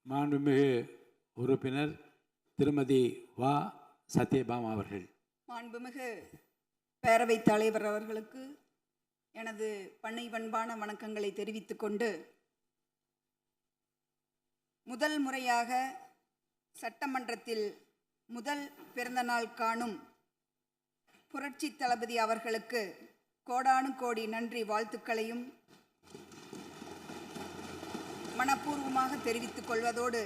மாண்புமிகு உறுப்பினர் திருமதி வா சத்யபாமா அவர்கள். மாண்புமிகு பேரவைத் தலைவர் அவர்களுக்கு எனது பணிவன்பான வணக்கங்களை தெரிவித்துக் கொண்டு, முதல் முறையாக சட்டமன்றத்தில் முதல் பிறந்தநாள் காணும் புரட்சி தளபதி அவர்களுக்கு கோடானு கோடி நன்றி வாழ்த்துக்களையும் மனப்பூர்வமாக தெரிவித்துக் கொள்வதோடு,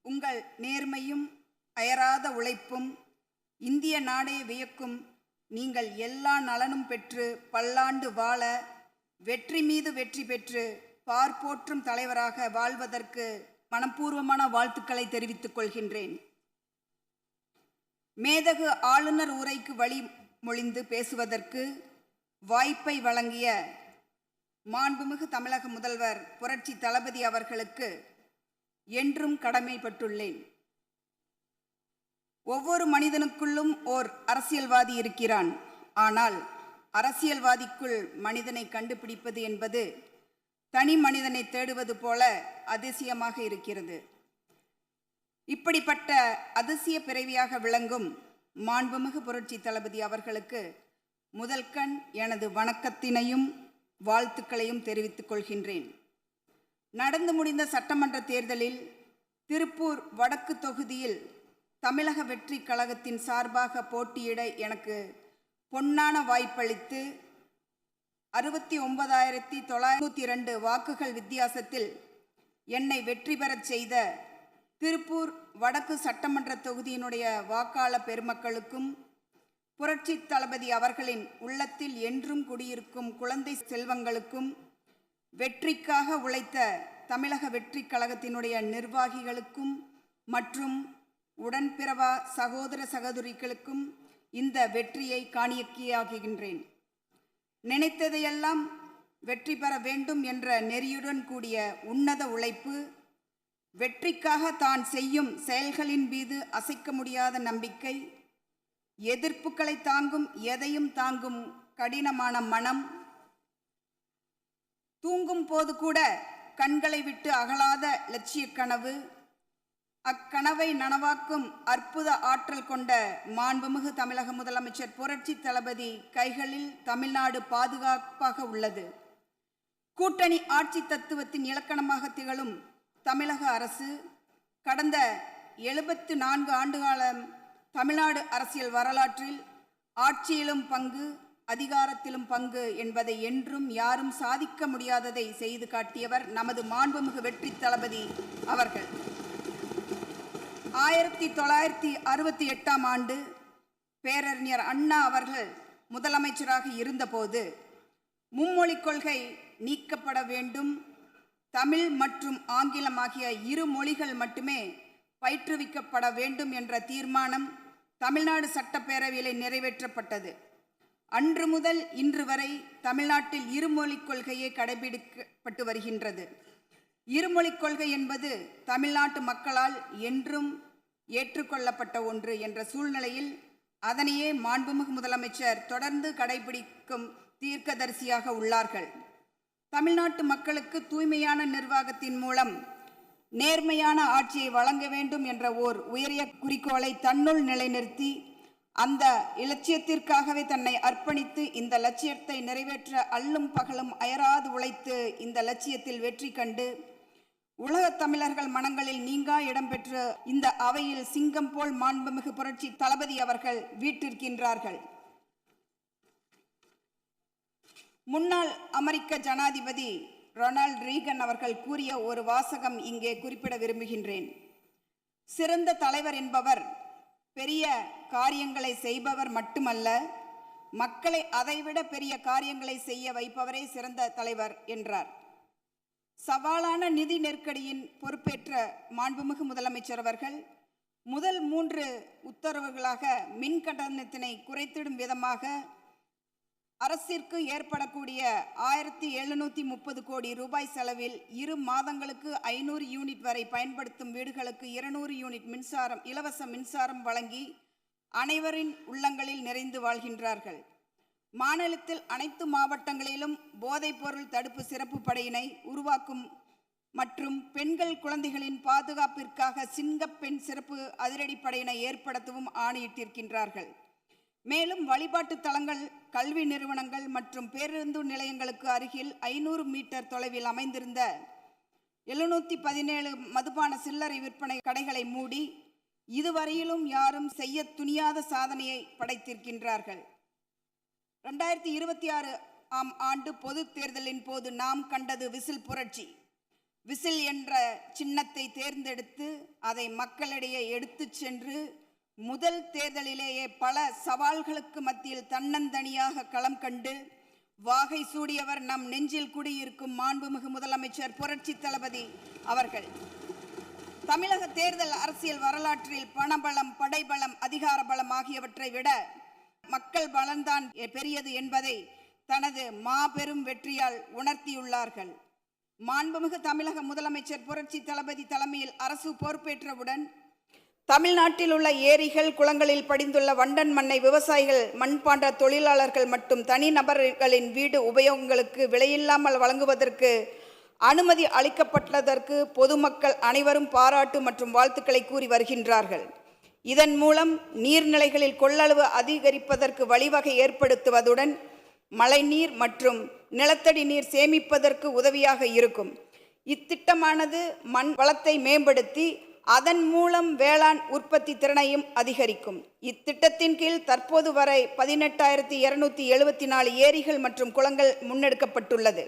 உங்கள் நேர்மையும் அயராத உழைப்பும் இந்திய நாடே வியக்கும் நீங்கள் எல்லா நலனும் பெற்று பல்லாண்டு வாழ, வெற்றி மீது வெற்றி பெற்று பார்ப்போற்றும் தலைவராக வாழ்வதற்கு மனப்பூர்வமான வாழ்த்துக்களை தெரிவித்துக் கொள்கின்றேன். மேதகு ஆளுநர் உரைக்கு வழிமொழிந்து பேசுவதற்கு வாய்ப்பை வழங்கிய மாண்புமிகு தமிழக முதல்வர் புரட்சி தளபதி அவர்களுக்கு என்றும் கடமைப்பட்டுள்ளேன். ஒவ்வொரு மனிதனுக்குள்ளும் ஓர் அரசியல்வாதி இருக்கிறான். ஆனால் அரசியல்வாதிக்குள் மனிதனை கண்டுபிடிப்பது என்பது தனி மனிதனை தேடுவது போல அதிசயமாக இருக்கிறது. இப்படிப்பட்ட அதிசய பிறவியாக விளங்கும் மாண்புமிகு புரட்சி தளபதி அவர்களுக்கு முதல் கண் எனது வணக்கத்தினையும் வாழ்த்துக்களையும் தெரிவித்துக் கொள்கின்றேன். நடந்து முடிந்த சட்டமன்ற தேர்தலில் திருப்பூர் வடக்கு தொகுதியில் தமிழக வெற்றி கழகத்தின் சார்பாக போட்டியிட எனக்கு பொன்னான வாய்ப்பளித்து 69,992 வாக்குகள் வித்தியாசத்தில் என்னை வெற்றி பெறச் செய்த திருப்பூர் வடக்கு சட்டமன்ற தொகுதியினுடைய வாக்காளர் பெருமக்களுக்கும், புரட்சி தளபதி அவர்களின் உள்ளத்தில் என்றும் குடியிருக்கும் குழந்தை செல்வங்களுக்கும், வெற்றிக்காக உழைத்த தமிழக வெற்றி கழகத்தினுடைய நிர்வாகிகளுக்கும் மற்றும் உடன்பிறவா சகோதர சகோதரிகளுக்கும் இந்த வெற்றியை காணிக்கையாக்குகின்றேன். நினைத்ததையெல்லாம் வெற்றி பெற வேண்டும் என்ற நெறியுடன் கூடிய உன்னத உழைப்பு, வெற்றிக்காக தான் செய்யும் செயல்களின் மீது அசைக்க முடியாத நம்பிக்கை, எதிர்ப்புகளை தாங்கும் எதையும் தாங்கும் கடினமான மனம், தூங்கும் போது கூட கண்களை விட்டு அகலாத லட்சிய கனவு, அக்கனவை நனவாக்கும் அற்புத ஆற்றல் கொண்ட மாண்புமிகு தமிழக முதலமைச்சர் புரட்சி தளபதி கைகளில் தமிழ்நாடு பாதுகாப்பாக உள்ளது. கூட்டணி ஆட்சி தத்துவத்தின் இலக்கணமாக திகழும் தமிழக அரசு கடந்த 74 ஆண்டுகால தமிழ்நாடு அரசியல் வரலாற்றில் ஆட்சியிலும் பங்கு, அதிகாரத்திலும் பங்கு என்பதை என்றும் யாரும் சாதிக்க முடியாததை செய்து காட்டியவர் நமது மாண்புமிகு வெற்றி தளபதி அவர்கள். 1968ஆம் ஆண்டு பேரறிஞர் அண்ணா அவர்கள் முதலமைச்சராக இருந்தபோது மும்மொழிக் கொள்கை நீக்கப்பட வேண்டும், தமிழ் மற்றும் ஆங்கிலம் ஆகிய இரு மொழிகள் மட்டுமே பயிற்றுவிக்கப்பட வேண்டும் என்ற தீர்மானம் தமிழ்நாடு சட்டப்பேரவையில் நிறைவேற்றப்பட்டது. அன்று முதல் இன்று வரை தமிழ்நாட்டில் இருமொழிக் கொள்கையே கடைபிடிக்கப்பட்டு வருகின்றது. இருமொழிக் கொள்கை என்பது தமிழ்நாட்டு மக்களால் என்றும் ஏற்றுக்கொள்ளப்பட்ட ஒன்று என்ற சூழ்நிலையில் அதனையே மாண்புமிகு முதலமைச்சர் தொடர்ந்து கடைபிடிக்கும் தீர்க்கதரிசியாக உள்ளார்கள். தமிழ்நாட்டு மக்களுக்கு தூய்மையான நிர்வாகத்தின் மூலம் நேர்மையான ஆட்சியை வழங்க வேண்டும் என்ற ஓர் உயரிய குறிக்கோளை தன்னுள் நிலைநிறுத்தி அந்த இலட்சியத்திற்காகவே தன்னை அர்ப்பணித்து இந்த லட்சியத்தை நிறைவேற்ற அல்லும் பகலும் அயராது உழைத்து இந்த லட்சியத்தில் வெற்றி கண்டு உலகத் தமிழர்கள் மனங்களில் நீங்கா இடம்பெற்ற இந்த அவையில் சிங்கம் போல் மாண்புமிகு புரட்சி தளபதி அவர்கள் வீற்றிருக்கின்றார்கள். முன்னாள் அமெரிக்க ஜனாதிபதி ரொனால்ட் ரீகன் அவர்கள் கூறிய ஒரு வாசகம் இங்கே குறிப்பிட விரும்புகின்றேன். சிறந்த தலைவர் என்பவர் பெரிய காரியங்களை செய்பவர் மட்டுமல்ல, மக்களை அதைவிட பெரிய காரியங்களை செய்ய வைப்பவரே சிறந்த தலைவர் என்றார். சவாலான நிதி நெருக்கடியின் பொறுப்பேற்ற மாண்புமிகு முதலமைச்சர் அவர்கள் முதல் 3 உத்தரவுகளாக மின் கட்டணத்தினை குறைத்திடும் விதமாக அரசிற்கு ஏற்படக்கூடிய 1730 கோடி ரூபாய் செலவில் 2 மாதங்களுக்கு 500 யூனிட் வரை பயன்படுத்தும் வீடுகளுக்கு 200 யூனிட் மின்சாரம் இலவச மின்சாரம் வழங்கி அனைவரின் உள்ளங்களில் நிறைந்து வாழ்கின்றார்கள். மாநிலத்தில் அனைத்து மாவட்டங்களிலும் போதைப்பொருள் தடுப்பு சிறப்பு படையினை உருவாக்கும் மற்றும் பெண்கள் குழந்தைகளின் பாதுகாப்பிற்காக சிங்கப்பெண் சிறப்பு அதிரடிப்படையினை ஏற்படுத்தவும் ஆணையிட்டிருக்கின்றார்கள். மேலும் வழிபாட்டு தலங்கள், கல்வி நிறுவனங்கள் மற்றும் பேருந்து நிலையங்களுக்கு அருகில் 500 மீட்டர் தொலைவில் அமைந்திருந்த 717 மதுபான சில்லறை விற்பனை கடைகளை மூடி இதுவரையிலும் யாரும் செய்ய துணியாத சாதனையை படைத்திருக்கின்றார்கள். 2026 ஆண்டு பொது தேர்தலின் போது நாம் கண்டது விசில் புரட்சி. விசில் என்ற சின்னத்தை தேர்ந்தெடுத்து அதை மக்களிடையே எடுத்துச் சென்று முதல் தேர்தலிலேயே பல சவால்களுக்கு மத்தியில் தன்னந்தனியாக களம் கண்டு வாகை சூடியவர் நம் நெஞ்சில் குடியிருக்கும் மாண்புமிகு முதலமைச்சர் புரட்சி தளபதி அவர்கள். தமிழக தேர்தல் அரசியல் வரலாற்றில் பணபலம், படைபலம், அதிகார பலம் ஆகியவற்றை விட மக்கள் பலம்தான் பெரியது என்பதை தனது மாபெரும் வெற்றியால் உணர்த்தியுள்ளார்கள். மாண்புமிகு தமிழக முதலமைச்சர் புரட்சி தளபதி தலைமையில் அரசு பொறுப்பேற்றவுடன் தமிழ்நாட்டில் உள்ள ஏரிகள், குளங்களில் படிந்துள்ள வண்டன் மண்ணை விவசாயிகள், மண்பாண்ட தொழிலாளர்கள் மற்றும் தனிநபர்களின் வீடு உபயோகங்களுக்கு விலையில்லாமல் வழங்குவதற்கு அனுமதி அளிக்கப்பட்டதற்கு பொதுமக்கள் அனைவரும் பாராட்டு மற்றும் வாழ்த்துக்களை கூறி வருகின்றார்கள். இதன் மூலம் நீர்நிலைகளில் கொள்ளளவு அதிகரிப்பதற்கு வழிவகை ஏற்படுத்துவதுடன் மழைநீர் மற்றும் நிலத்தடி நீர் சேமிப்பதற்கு உதவியாக இருக்கும். இத்திட்டமானது மண் வளத்தை மேம்படுத்தி அதன் மூலம் வேளாண் உற்பத்தி திறனையும் அதிகரிக்கும். இத்திட்டத்தின் கீழ் தற்போது வரை 18,274 ஏரிகள் மற்றும் குளங்கள் முன்னெடுக்கப்பட்டுள்ளது.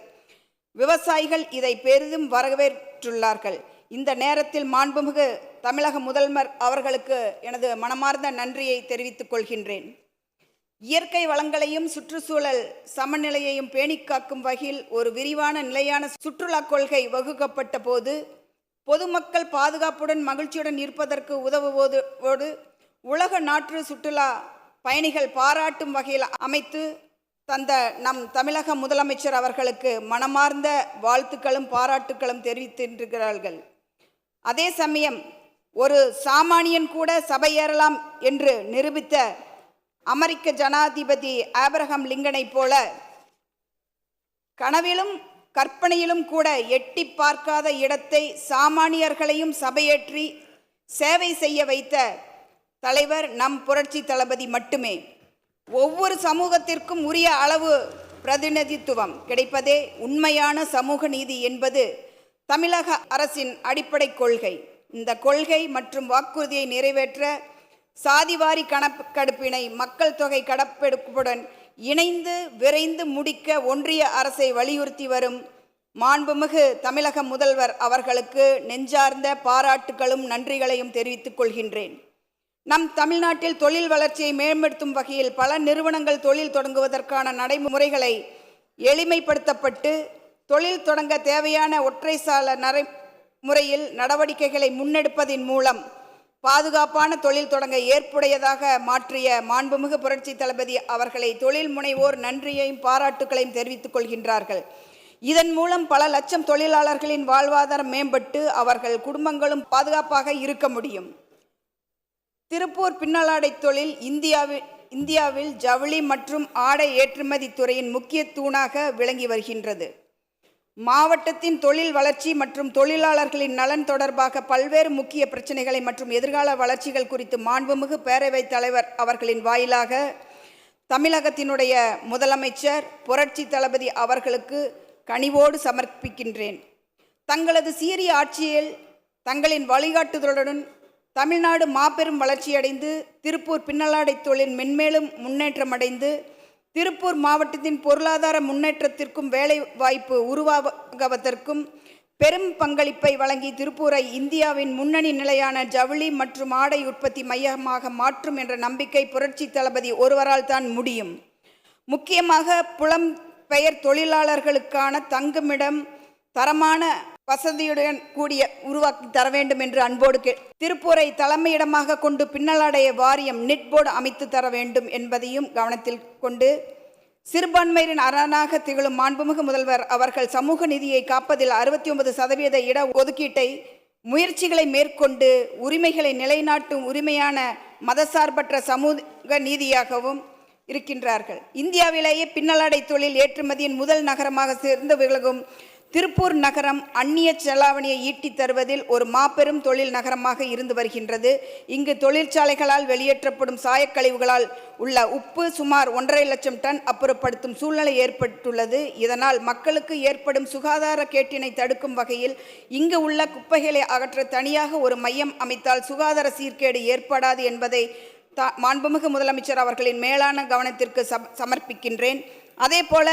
விவசாயிகள் இதை பெரிதும் வரவேற்றுள்ளார்கள். இந்த நேரத்தில் மாண்புமிகு தமிழக முதல்வர் அவர்களுக்கு எனது மனமார்ந்த நன்றியை தெரிவித்துக் கொள்கின்றேன். இயற்கை வளங்களையும் சுற்றுச்சூழல் சமநிலையையும் பேணிக்காக்கும் வகையில் ஒரு விரிவான நிலையான சுற்றுலா கொள்கை வகுக்கப்பட்ட போது பொதுமக்கள் பாதுகாப்புடன் மகிழ்ச்சியுடன் இருப்பதற்கு உதவுவதோடு உலக நாட்டு சுற்றுலா பயணிகள் பாராட்டும் வகையில் அமைத்து தந்த நம் தமிழக முதலமைச்சர் அவர்களுக்கு மனமார்ந்த வாழ்த்துக்களும் பாராட்டுக்களும் தெரிவித்திருக்கிறார்கள். அதே சமயம் ஒரு சாமானியன் கூட சபையேறலாம் என்று நிரூபித்த அமெரிக்க ஜனாதிபதி ஆபிரகாம் லிங்கனை போல கனவிலும் கற்பனையிலும் கூட எட்டி பார்க்காத இடத்தை சாமானியர்களையும் சபையேற்றி சேவை செய்ய வைத்த தலைவர் நம் புரட்சி தளபதி மட்டுமே. ஒவ்வொரு சமூகத்திற்கும் உரிய அளவு பிரதிநிதித்துவம் கிடைப்பதே உண்மையான சமூக நீதி என்பது தமிழக அரசின் அடிப்படை கொள்கை. இந்த கொள்கை மற்றும் வாக்குறுதியை நிறைவேற்ற சாதிவாரி கணக்கெடுப்பினை மக்கள் தொகை கணக்கெடுப்புடன் இணைந்து விரைந்து முடிக்க ஒன்றிய அரசை வலியுறுத்தி வரும் மாண்புமிகு தமிழக முதல்வர் அவர்களுக்கு நெஞ்சார்ந்த பாராட்டுகளும் நன்றிகளையும் தெரிவித்துக் கொள்கின்றேன். நம் தமிழ்நாட்டில் தொழில் வளர்ச்சியை மேம்படுத்தும் வகையில் பல நிறுவனங்கள் தொழில் தொடங்குவதற்கான நடைமுறைகளை எளிமைப்படுத்தப்பட்டு தொழில் தொடங்க தேவையான ஒற்றைச்சாள நடைமுறையில் நடவடிக்கைகளை முன்னெடுப்பதின் மூலம் பாதுகாப்பான தொழில் தொடங்க ஏற்புடையதாக மாற்றிய மாண்புமிகு புரட்சி தளபதி அவர்களை தொழில் முனைவோர் நன்றியையும் பாராட்டுகளையும் தெரிவித்துக் கொள்கின்றார்கள். இதன் மூலம் பல லட்சம் தொழிலாளர்களின் வாழ்வாதாரம் மேம்பட்டு அவர்கள் குடும்பங்களும் பாதுகாப்பாக இருக்க முடியும். திருப்பூர் பின்னலாடை தொழில் இந்தியாவில் ஜவுளி மற்றும் ஆடை ஏற்றுமதி துறையின் முக்கிய தூணாக விளங்கி வருகின்றது. மாவட்டத்தின் தொழில் வளர்ச்சி மற்றும் தொழிலாளர்களின் நலன் தொடர்பாக பல்வேறு முக்கிய பிரச்சனைகளை மற்றும் எதிர்கால வளர்ச்சிகள் குறித்து மாண்புமிகு பேரவைத் தலைவர் அவர்களின் வாயிலாக தமிழகத்தினுடைய முதலமைச்சர் புரட்சி தளபதி அவர்களுக்கு கனிவோடு சமர்ப்பிக்கின்றேன். தங்களது சீரிய ஆட்சியில் தங்களின் வழிகாட்டுதலுடன் தமிழ்நாடு மாபெரும் வளர்ச்சியடைந்து திருப்பூர் பின்னலாடை தொழில் மென்மேலும் முன்னேற்றமடைந்து திருப்பூர் மாவட்டத்தின் பொருளாதார முன்னேற்றத்திற்கும் வேலை வாய்ப்பு உருவாகுவதற்கும் பெரும் பங்களிப்பை வழங்கி திருப்பூரை இந்தியாவின் முன்னணி நிலையான ஜவுளி மற்றும் ஆடை உற்பத்தி மையமாக மாற்றும் என்ற நம்பிக்கை புரட்சி தளபதி ஒருவரால் தான் முடியும். முக்கியமாக புலம்பெயர் தொழிலாளர்களுக்கான தங்குமிடம் தரமான வசதியுடன் கூடிய உருவாக்கி தர வேண்டும் என்று அன்போடு திருப்பூரை தலைமையிடமாக கொண்டு பின்னலாடைய வாரியம் நிட் போர்டு அமைத்து தர வேண்டும் என்பதையும் கவனத்தில் கொண்டு சிறுபான்மையினரின் அரணாக திகழும் மாண்புமிகு முதல்வர் அவர்கள் சமூக நீதியை காப்பதில் 69% இட ஒதுக்கீட்டை முயற்சிகளை மேற்கொண்டு உரிமைகளை நிலைநாட்டும் உரிமையான மதசார்பற்ற சமூக நீதியாகவும் இருக்கின்றார்கள். இந்தியாவிலேயே பின்னலாடை தொழில் ஏற்றுமதியின் முதல் நகரமாக சேர்ந்து விளங்கும் திருப்பூர் நகரம் அந்நிய செலாவணியை ஈட்டித் தருவதில் ஒரு மாபெரும் தொழில் நகரமாக இருந்து வருகின்றது. இங்கு தொழிற்சாலைகளால் வெளியேற்றப்படும் சாயக்கழிவுகளால் உள்ள உப்பு சுமார் 1.5 லட்சம் டன் அப்புறப்படுத்தும் சூழ்நிலை ஏற்பட்டுள்ளது. இதனால் மக்களுக்கு ஏற்படும் சுகாதார கேட்டினை தடுக்கும் வகையில் இங்கு உள்ள குப்பைகளை அகற்ற தனியாக ஒரு மையம் அமைத்தால் சுகாதார சீர்கேடு ஏற்படாது என்பதை மாண்புமிகு முதலமைச்சர் அவர்களின் மேலான கவனத்திற்கு சமர்ப்பிக்கின்றேன். அதேபோல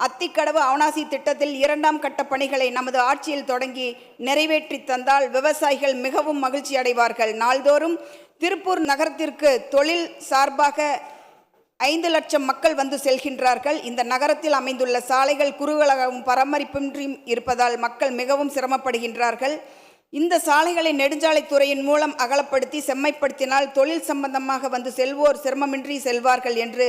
அத்திக்கடவு அவனாசி திட்டத்தில் 2ஆம் கட்ட பணிகளை நமது ஆட்சியில் தொடங்கி நிறைவேற்றி தந்தால் விவசாயிகள் மிகவும் மகிழ்ச்சி அடைவார்கள். நாள்தோறும் திருப்பூர் நகரத்திற்கு தொழில் சார்பாக 5 லட்சம் மக்கள் வந்து செல்கின்றார்கள். இந்த நகரத்தில் அமைந்துள்ள சாலைகள் குறுகலாகவும் பராமரிப்பின்றியும் இருப்பதால் மக்கள் மிகவும் சிரமப்படுகின்றார்கள். இந்த சாலைகளை நெடுஞ்சாலைத்துறையின் மூலம் அகலப்படுத்தி செம்மைப்படுத்தினால் தொழில் சம்பந்தமாக வந்து செல்வோர் சிரமமின்றி செல்வார்கள் என்று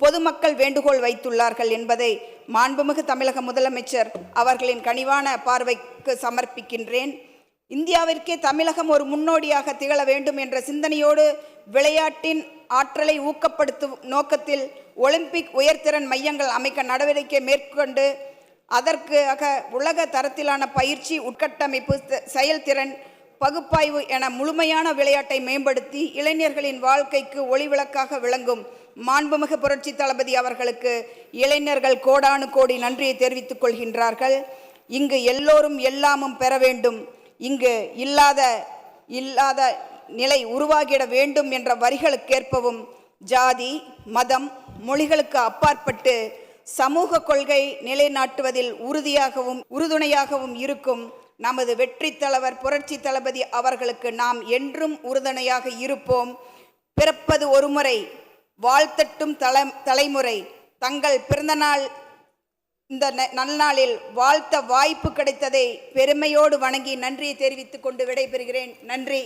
பொதுமக்கள் வேண்டுகோள் வைத்துள்ளார்கள் என்பதை மாண்புமிகு தமிழக முதலமைச்சர் அவர்களின் கனிவான பார்வைக்கு சமர்ப்பிக்கின்றேன். இந்தியாவிற்கே தமிழகம் ஒரு முன்னோடியாக திகழ வேண்டும் என்ற சிந்தனையோடு விளையாட்டின் ஆற்றலை ஊக்கப்படுத்தும் நோக்கத்தில் ஒலிம்பிக் உயர்திறன் மையங்கள் அமைக்க நடவடிக்கை மேற்கொண்டு அதற்காக உலக தரத்திலான பயிற்சி, உட்கட்டமைப்பு, செயல்திறன், பகுப்பாய்வு என முழுமையான விளையாட்டை மேம்படுத்தி இளைஞர்களின் வாழ்க்கைக்கு ஒளிவிளக்காக விளங்கும் மாண்புமிகு புரட்சி தளபதி அவர்களுக்கு இளைஞர்கள் கோடானு கோடி நன்றியை தெரிவித்துக் கொள்கின்றார்கள். இங்கு எல்லோரும் எல்லாமும் பெற வேண்டும், இங்கு இல்லாத நிலை உருவாகிட வேண்டும் என்ற வரிகளுக்கேற்பவும் ஜாதி, மதம், மொழிகளுக்கு அப்பாற்பட்டு சமூக கொள்கை நிலைநாட்டுவதில் உறுதுணையாகவும் இருக்கும் நமது வெற்றி தலைவர் புரட்சி தளபதி அவர்களுக்கு நாம் என்றும் உறுதுணையாக இருப்போம். பிறப்பது ஒரு முறை, வாழ்த்தட்டும் தலைமுறை. தங்கள் பிறந்தநாள் இந்த நல்நாளில் வாழ்த்த வாய்ப்பு கிடைத்ததை பெருமையோடு வணங்கி நன்றியை தெரிவித்துக் கொண்டு விடைபெறுகிறேன். நன்றி.